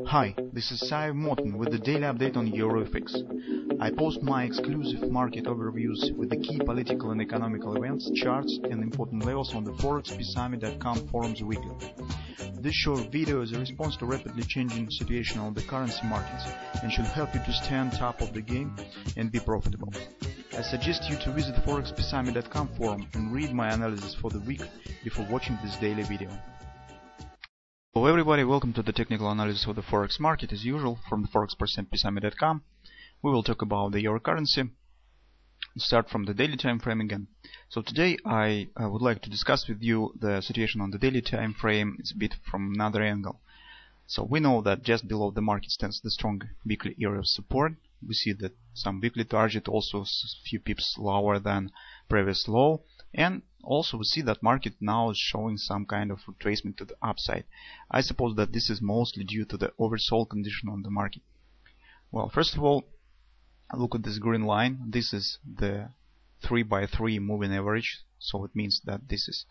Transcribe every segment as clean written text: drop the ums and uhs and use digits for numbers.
Hi, this is Sive Morten with the daily update on EURUSD. I post my exclusive market overviews with the key political and economical events, charts and important levels on the ForexPeaceArmy.com forums weekly. This short video is a response to rapidly changing situation on the currency markets and should help you to stay on top of the game and be profitable. I suggest you to visit ForexPeaceArmy.com forum and read my analysis for the week before watching this daily video. Hello everybody, welcome to the technical analysis of the Forex market as usual from the ForexPeaceArmy.com. We will talk about the euro currency. Start from the daily time frame again. So today I would like to discuss with you the situation on the daily time frame. It's a bit from another angle. So we know that just below the market stands the strong weekly area of support. We see that some weekly target also a few pips lower than previous low, and also we see that market now is showing some kind of retracement to the upside. I suppose that this is mostly due to the oversold condition on the market. Well, first of all, look at this green line. This is the 3x3 moving average, so it means that this is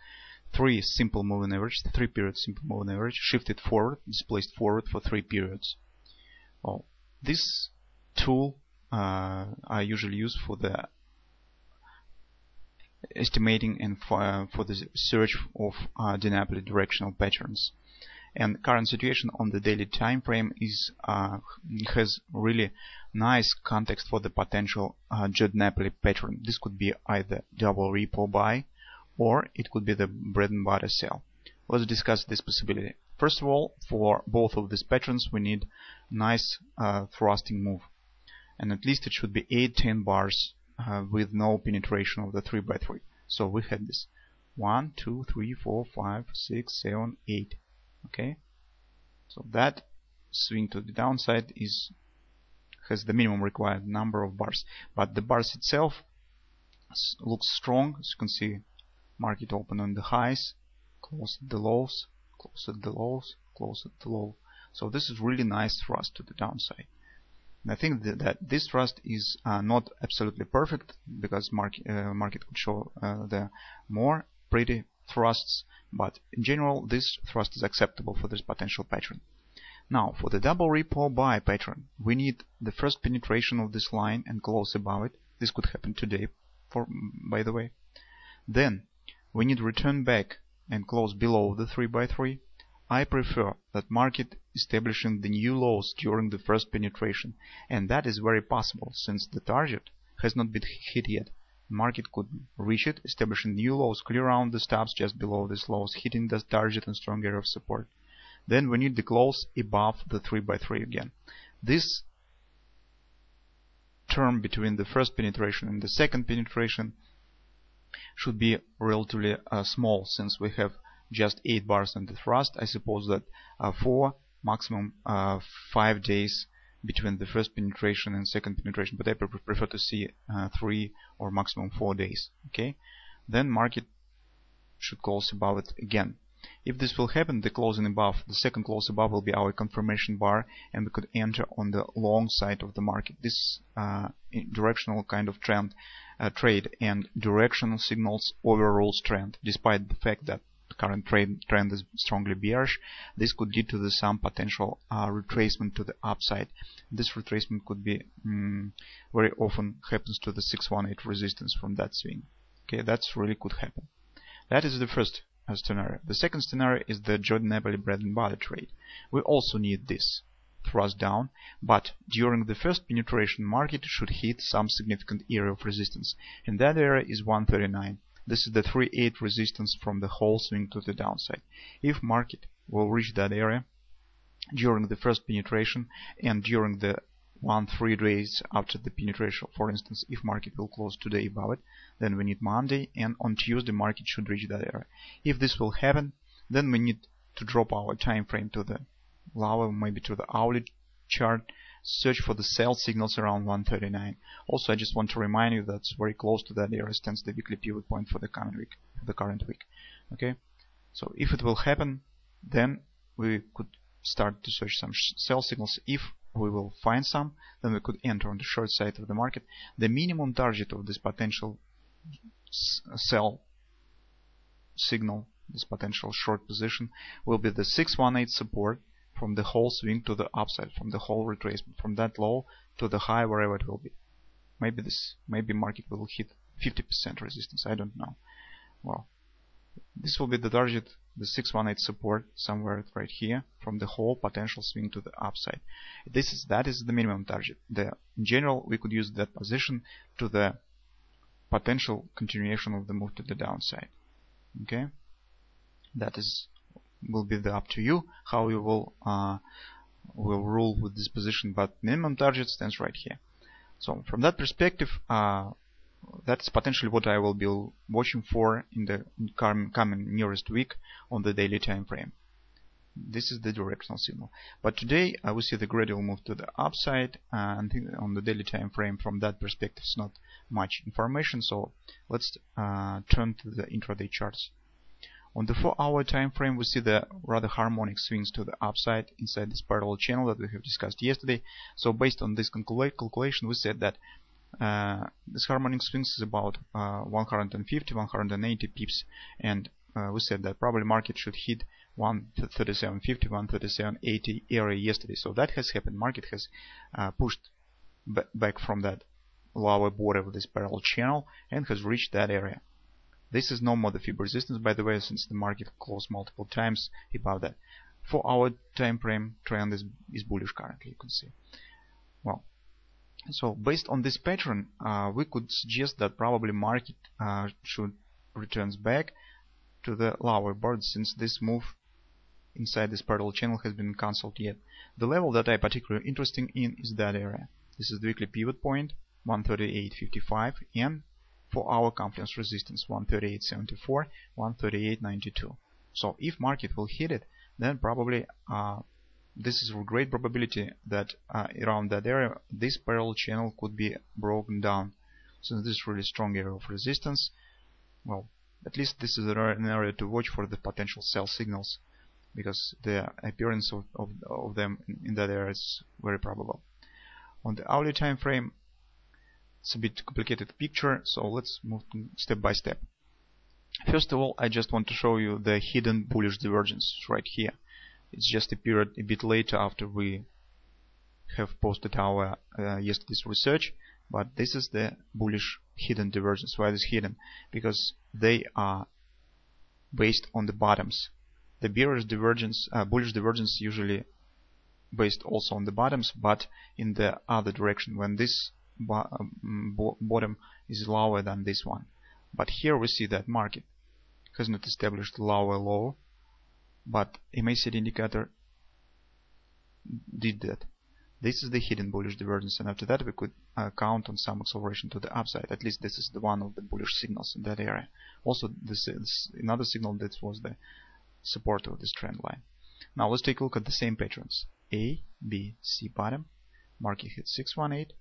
3 simple moving average, 3 period simple moving average, shifted forward, displaced forward for 3 periods. Well, this tool I usually use for the estimating and for the search of dynamically directional patterns. And current situation on the daily time frame is has really nice context for the potential dynamic pattern. This could be either double repo buy or it could be the bread and butter sell. Let's discuss this possibility. First of all, for both of these patterns we need nice thrusting move, and at least it should be 8-10 bars with no penetration of the 3x3. So we had this 1, 2, 3, 4, 5, 6, 7, 8. Okay, so that swing to the downside has the minimum required number of bars, but the bars itself looks strong. As you can see, market open on the highs, close at the lows, close at the lows, close at the low. So this is really nice thrust to the downside. And I think that this thrust is not absolutely perfect, because market could show the more pretty thrusts, but in general this thrust is acceptable for this potential pattern. Now for the double repo buy pattern, we need the first penetration of this line and close above it. This could happen today, by the way. Then we need return back and close below the 3x3. I prefer that market establishing the new lows during the first penetration, and that is very possible since the target has not been hit yet. Market could reach it, establishing new lows, clear around the stops just below these lows, hitting the target and strong area of support. Then we need the close above the 3x3 again. This term between the first penetration and the second penetration should be relatively small, since we have just 8 bars on the thrust. I suppose that for maximum 5 days between the first penetration and second penetration, but I prefer to see 3 or maximum 4 days. Okay, then market should close above it again. If this will happen, the closing above, the second close above, will be our confirmation bar, and we could enter on the long side of the market. This directional kind of trend trade, and directional signals overrules trend, despite the fact that the current trend is strongly bearish. This could lead to some potential retracement to the upside. This retracement could be very often happens to the 618 resistance from that swing. Okay, that's really could happen. That is the first scenario. The second scenario is the Jordan Napoli bread and butter trade. We also need this thrust down, but during the first penetration, market should hit some significant area of resistance, and that area is 139. This is the 3-8 resistance from the whole swing to the downside. If market will reach that area during the first penetration and during the 1-3 days after the penetration, for instance, if market will close today above it, then we need Monday, and on Tuesday market should reach that area. If this will happen, then we need to drop our time frame to the lower, maybe to the hourly chart, search for the sell signals around 139. Also, I just want to remind you that very close to that area stands the weekly pivot point for the current week. Okay, so if it will happen, then we could start to search some sell signals. If we will find some, then we could enter on the short side of the market. The minimum target of this potential sell signal, this potential short position, will be the 618 support from the whole swing to the upside, from the whole retracement, from that low to the high, wherever it will be. Maybe market will hit 50% resistance, I don't know. Well, this will be the target, the 618 support, somewhere right here, from the whole potential swing to the upside. That is the minimum target. In general, we could use that position to the potential continuation of the move to the downside. Okay, that will be up to you how you will rule with this position, but minimum target stands right here. So from that perspective, that's potentially what I will be watching for in the coming nearest week on the daily time frame. This is the directional signal. But today I will see the gradual move to the upside, and on the daily time frame from that perspective is not much information. So let's turn to the intraday charts. On the 4-hour time frame, we see the rather harmonic swings to the upside inside this parallel channel that we have discussed yesterday. So based on this calculation, we said that this harmonic swings is about 150-180 pips, and we said that probably market should hit 137.50, 137.80 area yesterday. So that has happened. Market has pushed back from that lower border of this parallel channel and has reached that area. This is no more the fib resistance, by the way, since the market closed multiple times above that. 4-hour time frame trend is bullish currently, you can see. Well, so based on this pattern, we could suggest that probably market should returns back to the lower board, since this move inside this parallel channel has been cancelled yet. The level that I'm particularly interested in is that area. This is the weekly pivot point, 138.55, and 4-hour confluence resistance, 138.74, 138.92. So if market will hit it, then probably this is a great probability that around that area this parallel channel could be broken down. Since this is really strong area of resistance, well, at least this is an area to watch for the potential sell signals, because the appearance of them in that area is very probable. On the hourly time frame, it's a bit complicated picture, so let's move step by step. First of all, I just want to show you the hidden bullish divergence right here. It's just appeared a bit later after we have posted our yesterday's research, but this is the bullish hidden divergence. Why is hidden? Because they are based on the bottoms. The bearish divergence, bullish divergence, usually based also on the bottoms, but in the other direction, when this bottom is lower than this one. But here we see that market has not established lower low, but a MACD indicator did that. This is the hidden bullish divergence, and after that we could count on some acceleration to the upside. At least this is the one of the bullish signals in that area. Also, this is another signal that was the support of this trend line. Now let's take a look at the same patterns. A, B, C bottom, market hit 618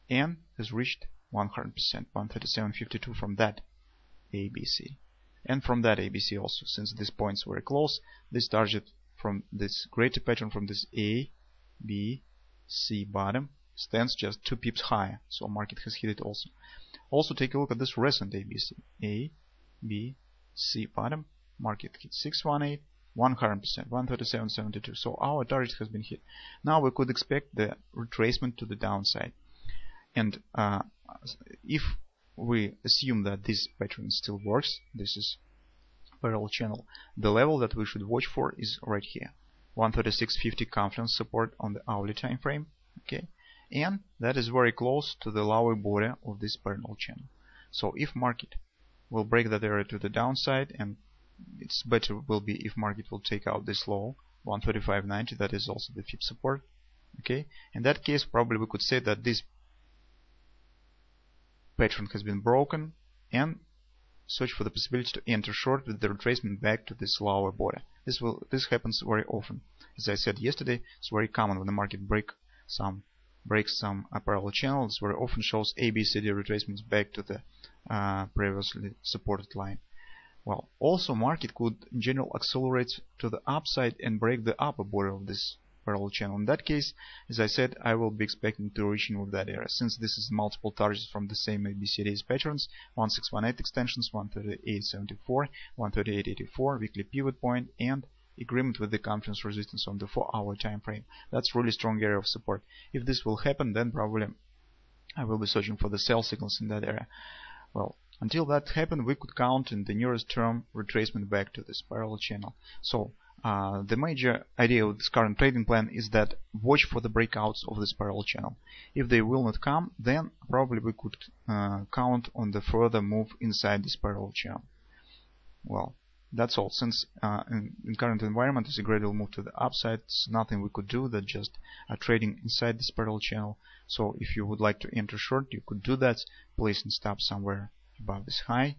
and has reached 100%, 137.52 from that ABC. And from that ABC also, since these points were close, this target from this greater pattern from this A, B, C bottom stands just 2 pips higher, so market has hit it also. Also take a look at this recent ABC. A, B, C bottom, market hit 618, 100%, 137.72. So our target has been hit. Now we could expect the retracement to the downside. And if we assume that this pattern still works, this is parallel channel, the level that we should watch for is right here, 136.50 confluence support on the hourly time frame. Okay, and that is very close to the lower border of this parallel channel. So if market will break that area to the downside, and it's better will be if market will take out this low 135.90, that is also the fib support. Okay, in that case probably we could say that this pattern has been broken and search for the possibility to enter short with the retracement back to this lower border. This happens very often. As I said yesterday, it's very common when the market breaks some parallel channel. It very often shows ABCD retracements back to the previously supported line. Well, also market could in general accelerate to the upside and break the upper border of this parallel channel. In that case, as I said, I will be expecting to reach in with that area, since this is multiple targets from the same ABCD's patterns, 1618 extensions, 138.74, 138.84 weekly pivot point, and agreement with the confidence resistance on the 4-hour time frame. That's really strong area of support. If this will happen, then probably I will be searching for the sell signals in that area. Well, until that happened, we could count in the nearest term retracement back to this parallel channel. So the major idea of this current trading plan is that watch for the breakouts of this parallel channel. If they will not come, then probably we could count on the further move inside this parallel channel. Well, that's all. Since in current environment is a gradual move to the upside, it's nothing we could do that just trading inside this parallel channel. So if you would like to enter short, you could do that, placing stop somewhere above this high,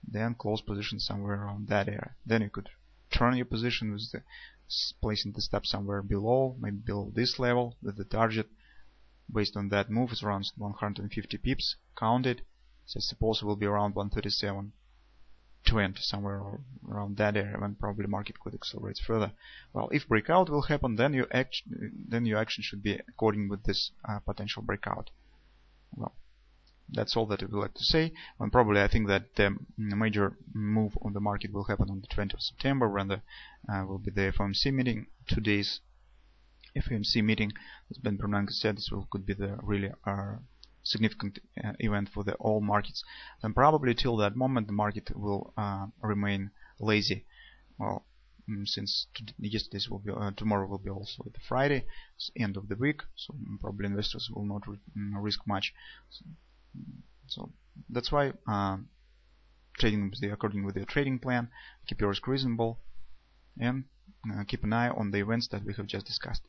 then close position somewhere around that area. Then you could turn your position with the placing the stop somewhere below, maybe below this level, with the target based on that move is around 150 pips. Count it. So suppose it will be around 137.20, somewhere around that area, when probably market could accelerate further. Well, if breakout will happen, then your action should be according with this potential breakout. Well, that's all that I would like to say. And probably I think that the major move on the market will happen on the 20th of September, when there will be the FOMC meeting. 2 days FOMC meeting, as Ben Bernanke said, this could be the really significant event for the all markets. And probably till that moment the market will remain lazy. Well, since yesterday's will be tomorrow will be also the Friday, it's end of the week, so probably investors will not risk much. So that's why trading according with the trading plan, keep your risk reasonable, and keep an eye on the events that we have just discussed.